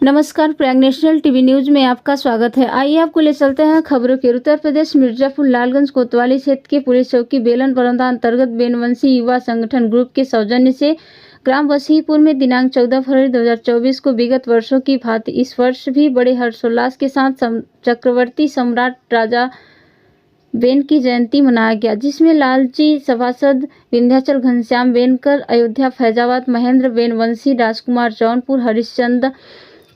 नमस्कार, Prayag national TV news में आपका स्वागत है। आइए आपको ले चलते हैं खबरों के। उत्तर प्रदेश मिर्जापुर लालगंज कोतवाली क्षेत्र के पुलिस चौकी बेलन बरौदा अंतर्गत बेनवंशी युवा संगठन ग्रुप के सौजन्य से ग्राम वसीपुर में दिनांक 14 फरवरी 2024 को विगत वर्षों की भांति इस वर्ष भी बड़े हर्षोल्लास के साथ चक्रवर्ती सम्राट राजा बेन की जयंती मनाया गया, जिसमें लालची सभासद विंध्याचल घनश्याम बेनकर, अयोध्या फैजाबाद महेंद्र बेनवंशी, राजकुमार जौनपुर, हरिश्चंद्र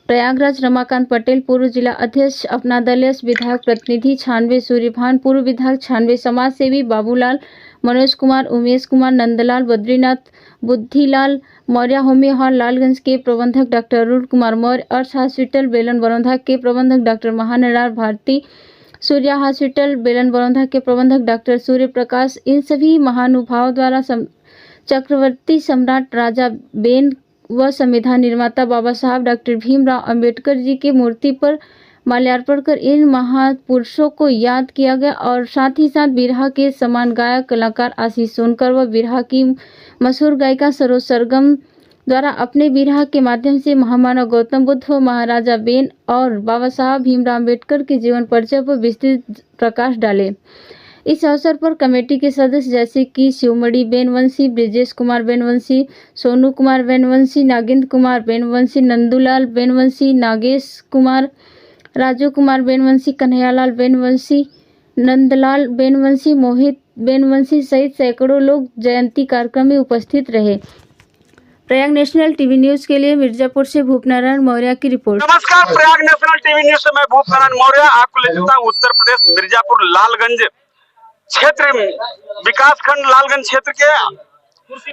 प्रयागराज, रमाकांत पटेल पूर्व जिला अध्यक्ष, अपना दल विधायक प्रतिनिधि 96 सूर्यभान पूर्व विधायक, 96 समाज सेवी बाबूलाल, मनोज कुमार, उमेश कुमार, नंदलाल, बद्रीनाथ, बुद्धिलाल मौर्य, होमी हॉल लालगंज के प्रबंधक डॉक्टर अरुण कुमार मौर्य, अर्थ हॉस्पिटल बेलन बरौदा के प्रबंधक डॉक्टर महानरार भारती, सूर्या हॉस्पिटल बेलन बरौदा के प्रबंधक डॉक्टर सूर्य प्रकाश, इन सभी महानुभावों द्वारा चक्रवर्ती सम्राट राजा बेन व संविधान निर्माता बाबा साहब डॉक्टर भीमराव अंबेडकर जी की मूर्ति पर माल्यार्पण कर इन महापुरुषों को याद किया गया और साथ ही साथ बिरहा के समान गायक कलाकार आशीष सोनकर व बिरहा की मशहूर गायिका सरोज सरगम द्वारा अपने बिरहा के माध्यम से महामानव गौतम बुद्ध व महाराजा बेन और बाबा साहब भीमराव अंबेडकर के जीवन परिचय पर विस्तृत प्रकाश डाले। इस अवसर पर कमेटी के सदस्य जैसे कि शिवमणि बेनवंशी, ब्रिजेश कुमार बेनवंशी, सोनू कुमार बेनवंशी, नागेंद्र कुमार बेनवंशी, नंदूलाल बेनवंशी, नागेश कुमार, राजू कुमार बेनवंशी, कन्हैयालाल बेनवंशी, नंदलाल बेनवंशी, मोहित बेनवंशी सहित सैकड़ों लोग जयंती कार्यक्रम में उपस्थित रहे। प्रयाग नेशनल टीवी न्यूज के लिए मिर्जापुर से भूपनारायण मौर्य की रिपोर्ट। नमस्कार, प्रयाग नेशनल टीवी न्यूज से मैं भूपनारायण मौर्य आपको ले चलता हूँ उत्तर प्रदेश मिर्जापुर लालगंज क्षेत्र विकासखंड लालगंज क्षेत्र के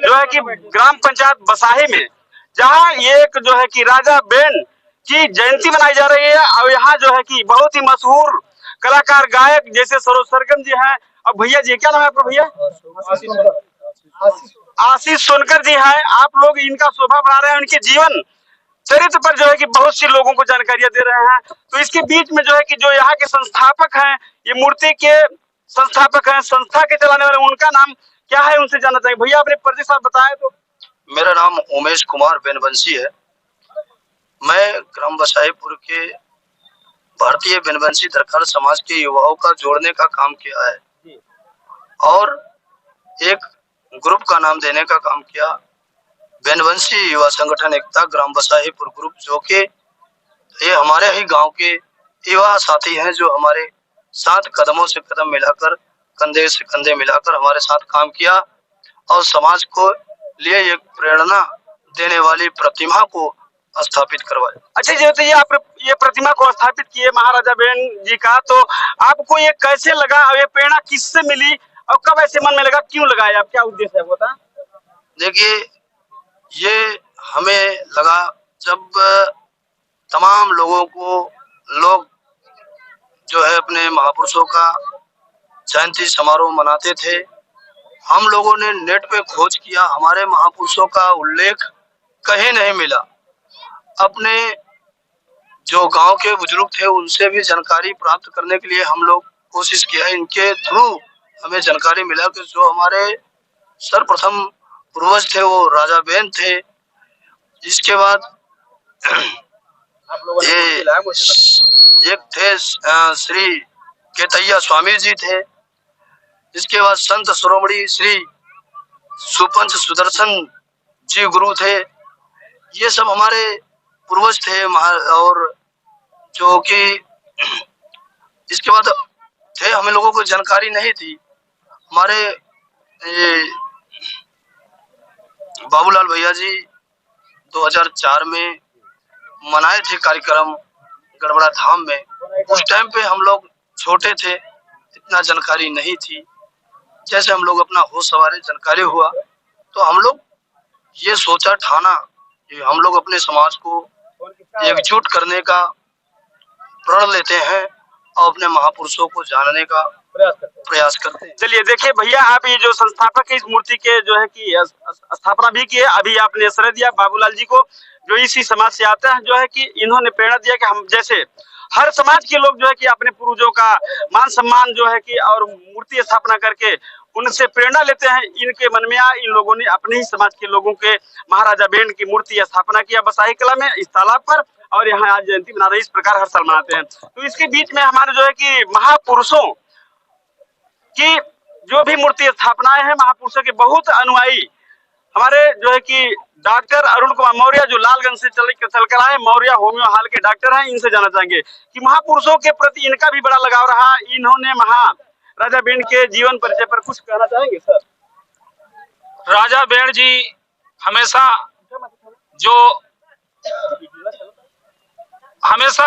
जो है कि ग्राम पंचायत बसाही में, जहां एक जो है कि राजा बेन की जयंती मनाई जा रही है और यहाँ जो है कि बहुत ही मशहूर कलाकार गायक जैसे सरोज सरगम जी हैं और भैया जी, क्या नाम है आपका भैया? आशीष सोनकर जी हैं। आप लोग इनका शोभा बढ़ा रहे हैं, उनके जीवन चरित्र पर जो है कि बहुत सी लोगों को जानकारियां दे रहे हैं। तो इसके बीच में जो है कि जो यहाँ के संस्थापक हैं, ये मूर्ति के संस्थापक हैं, संस्था के चलाने वाले, उनका नाम क्या है उनसे जानना चाहिए। भैया अपने परिचय साथ बताएं तो। मेरा नाम उमेश कुमार बेनवंशी है। मैं ग्राम बसाईपुर के भारतीय बेनवंशी धरखर समाज के युवाओं का जोड़ने का काम किया है और एक ग्रुप का नाम देने का काम किया, बेनवंशी युवा संगठन एकता ग्राम बसाईपुर ग्रुप, जो कि ये हमारे ही गांव के युवा साथी हैं जो हमारे साथ कदमों से कदम मिलाकर, कंधे से कंधे मिलाकर हमारे साथ काम किया और समाज को लिए एक प्रेरणा देने वाली प्रतिमा को स्थापित करवाया। अच्छा जी, बताइए आप ये प्रतिमा को स्थापित किए महाराजा बेन जी का, तो आपको ये कैसे लगा और ये प्रेरणा किससे मिली और कब ऐसे मन में लगा, क्यों लगाया आप, क्या उद्देश्य है बता? देखिए, ये हमें लगा जब तमाम लोगों को लोग जो है अपने महापुरुषों का जयंती समारोह मनाते थे, हम लोगों ने नेट पे खोज किया, हमारे महापुरुषों का उल्लेख कहीं नहीं मिला। अपने जो गांव के बुजुर्ग थे उनसे भी जानकारी प्राप्त करने के लिए हम लोग कोशिश किया। इनके थ्रू हमें जानकारी मिला कि जो हमारे सर्वप्रथम पूर्वज थे वो राजा बेन थे। इसके बाद एक थे श्री केतैया स्वामी जी थे। इसके बाद संत शिरोमणि श्री सुपंच सुदर्शन जी गुरु थे। ये सब हमारे पूर्वज थे और जो कि इसके बाद थे, हमें लोगों को जानकारी नहीं थी। हमारे बाबूलाल भैया जी 2004 में मनाए थे कार्यक्रम गड़बड़ा धाम में। उस टाइम पे हम लोग छोटे थे, इतना जानकारी नहीं थी। जैसे हम लोग अपना होश सवारे, जानकारी हुआ तो हम लोग ये सोचा ठाना कि हम लोग अपने समाज को एकजुट करने का प्रण लेते हैं और अपने महापुरुषों को जानने का प्रयास करते हैं। चलिए देखिए भैया, आप ये जो संस्थापक है इस मूर्ति के जो है कि स्थापना भी किए, अभी आपने श्रेय दिया बाबूलाल जी को जो इसी समाज से आते हैं, जो है कि इन्होंने प्रेरणा दिया कि हम जैसे हर समाज के लोग जो है कि अपने पूर्वजों का मान सम्मान जो है कि और मूर्ति स्थापना करके उनसे प्रेरणा लेते हैं। इनके मन में इन लोगों ने अपने ही समाज के लोगों के महाराजा बेंड की मूर्ति स्थापना किया बसाही कला में इस तालाब पर, और यहाँ आज जयंती मना रहे, इस प्रकार हर साल मनाते हैं। तो इसके बीच में हमारे जो है कि महापुरुषों की जो भी मूर्ति स्थापनाएं हैं, महापुरुषों के बहुत अनुयायी हमारे जो है कि डॉक्टर अरुण कुमार मौर्य जो लालगंज से चलकर आए, मौर्य होम्यो हाल के डॉक्टर हैं, इनसे जानना चाहेंगे कि महापुरुषों के प्रति इनका भी बड़ा लगाव रहा। इन्होंने महाराजा बेंड के जीवन परिचय पर कुछ कहना चाहेंगे सर? राजा बेंड जी हमेशा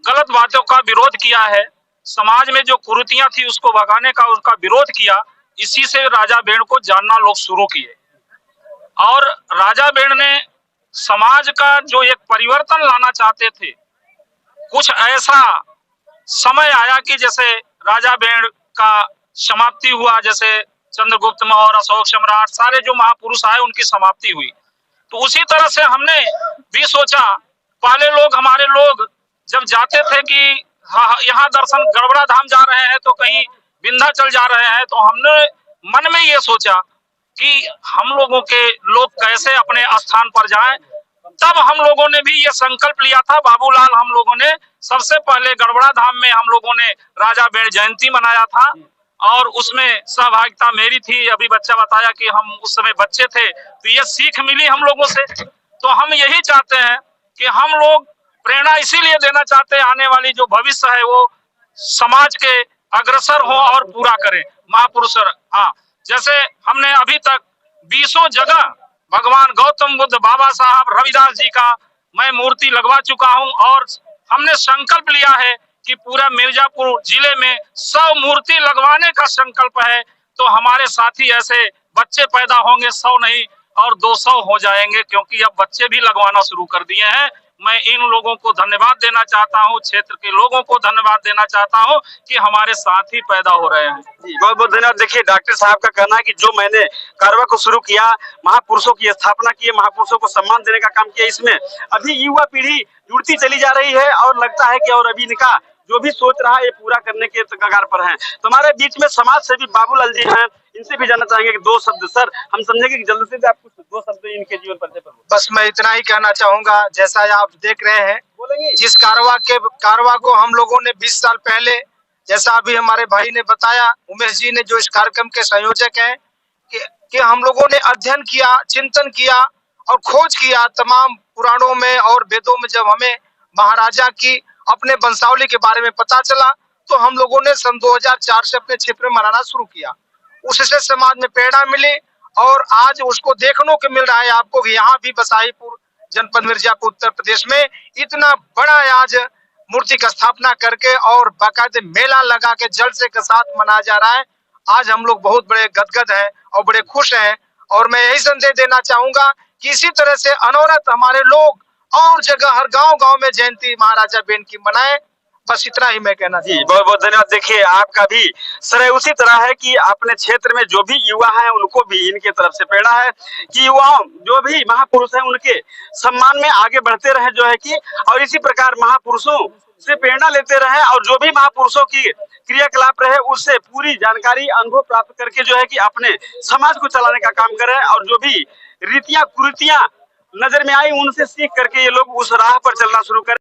गलत बातों का विरोध किया है, समाज में जो कुरीतियां थी उसको भगाने का उनका विरोध किया। इसी से राजा बेंड को जानना लोग शुरू किए, और राजा बेंड ने समाज का जो एक परिवर्तन लाना चाहते थे, कुछ ऐसा समय आया कि जैसे राजा बेंड का समाप्ति हुआ, जैसे चंद्रगुप्त मौर्य, अशोक सम्राट, सारे जो महापुरुष आए उनकी समाप्ति हुई। तो उसी तरह से हमने भी सोचा, पहले हमारे लोग जब जाते थे कि यहाँ दर्शन गड़बड़ा धाम जा रहे हैं तो कहीं विंध्याचल जा रहे हैं, तो हमने मन में ये सोचा कि हम लोगों के लोग कैसे अपने स्थान पर जाएं। तब हम लोगों ने भी ये संकल्प लिया था, बाबूलाल हम लोगों ने सबसे पहले गड़बड़ा धाम में हम लोगों ने राजा बेंड जयंती मनाया था, और उसमें सहभागिता मेरी थी। अभी बच्चा बताया कि हम उस समय बच्चे थे, तो ये सीख मिली हम लोगों से। तो हम यही चाहते हैं कि हम लोग प्रेरणा इसीलिए देना चाहते हैं, आने वाली जो भविष्य है वो समाज के अग्रसर हो और पूरा करें महापुरुष। हाँ, जैसे हमने अभी तक 20 जगह भगवान गौतम बुद्ध, बाबा साहब, रविदास जी का मैं मूर्ति लगवा चुका हूं, और हमने संकल्प लिया है कि पूरा मिर्जापुर जिले में 100 मूर्ति लगवाने का संकल्प है। तो हमारे साथी ऐसे बच्चे पैदा होंगे, 100 नहीं और 200 हो जाएंगे, क्योंकि अब बच्चे भी लगवाना शुरू कर दिए हैं। मैं इन लोगों को धन्यवाद देना चाहता हूं, क्षेत्र के लोगों को धन्यवाद देना चाहता हूं कि हमारे साथी पैदा हो रहे हैं। बहुत बहुत धन्यवाद। देखिए डॉक्टर साहब का कहना है कि जो मैंने कार्रवाई को शुरू किया, महापुरुषों की स्थापना की, महापुरुषों को सम्मान देने का काम किया, इसमें अभी युवा पीढ़ी जुड़ती चली जा रही है, और लगता है कि और अभी इनका जो भी सोच रहा है ये पूरा करने के कगार पर हैं। तो हमारे बीच में समाज सेवी बाबूलाल जी हैं, इनसे भी जानना चाहेंगे कि 2 शब्द सर, हम समझेंगे कि जल्दी से आप कुछ 2 शब्द इनके जीवन परिचय पर। बस मैं इतना ही कहना चाहूंगा, जैसा आप देख रहे हैं जिस कारवा को हम लोगों ने 20 साल पहले, जैसा अभी हमारे भाई ने बताया, उमेश जी ने जो इस कार्यक्रम के संयोजक हैं, कि हम लोगों ने अध्ययन किया, चिंतन किया और खोज किया तमाम पुराणों में और वेदों में। जब हमें महाराजा की अपने वंशावली के बारे में पता चला, तो हम लोगों ने सन 2004 से अपने क्षेत्र में मनाना शुरू किया। उससे समाज में प्रेरणा मिली, और आज उसको देखने को मिल रहा है आपको कि यहाँ भी बसाहीपुर जनपद मिर्जापुर उत्तर प्रदेश में इतना बड़ा आज मूर्ति का स्थापना करके और बाकायदे मेला लगा के जलसे के साथ मनाया जा रहा है। आज हम लोग बहुत बड़े गदगद हैं और बड़े खुश हैं, और मैं यही संदेश देना चाहूंगा कि इसी तरह से अनवरत हमारे लोग और जगह हर गांव में जयंती महाराजा बेंड की मनाएं। बस इतना ही मैं कहना जी, बहुत बहुत धन्यवाद। देखिए आपका भी सर उसी तरह है कि अपने क्षेत्र में जो भी युवा हैं उनको भी इनके तरफ से प्रेरणा है कि युवाओं जो भी महापुरुष हैं उनके सम्मान में आगे बढ़ते रहे, जो है कि और इसी प्रकार महापुरुषों से प्रेरणा लेते रहे, और जो भी महापुरुषों की क्रियाकलाप रहे उससे पूरी जानकारी अनुभव प्राप्त करके जो है कि अपने समाज को चलाने का काम करें, और जो भी रीतियां कुरीतियां नजर में आई उनसे सीख करके ये लोग उस राह पर चलना शुरू करें।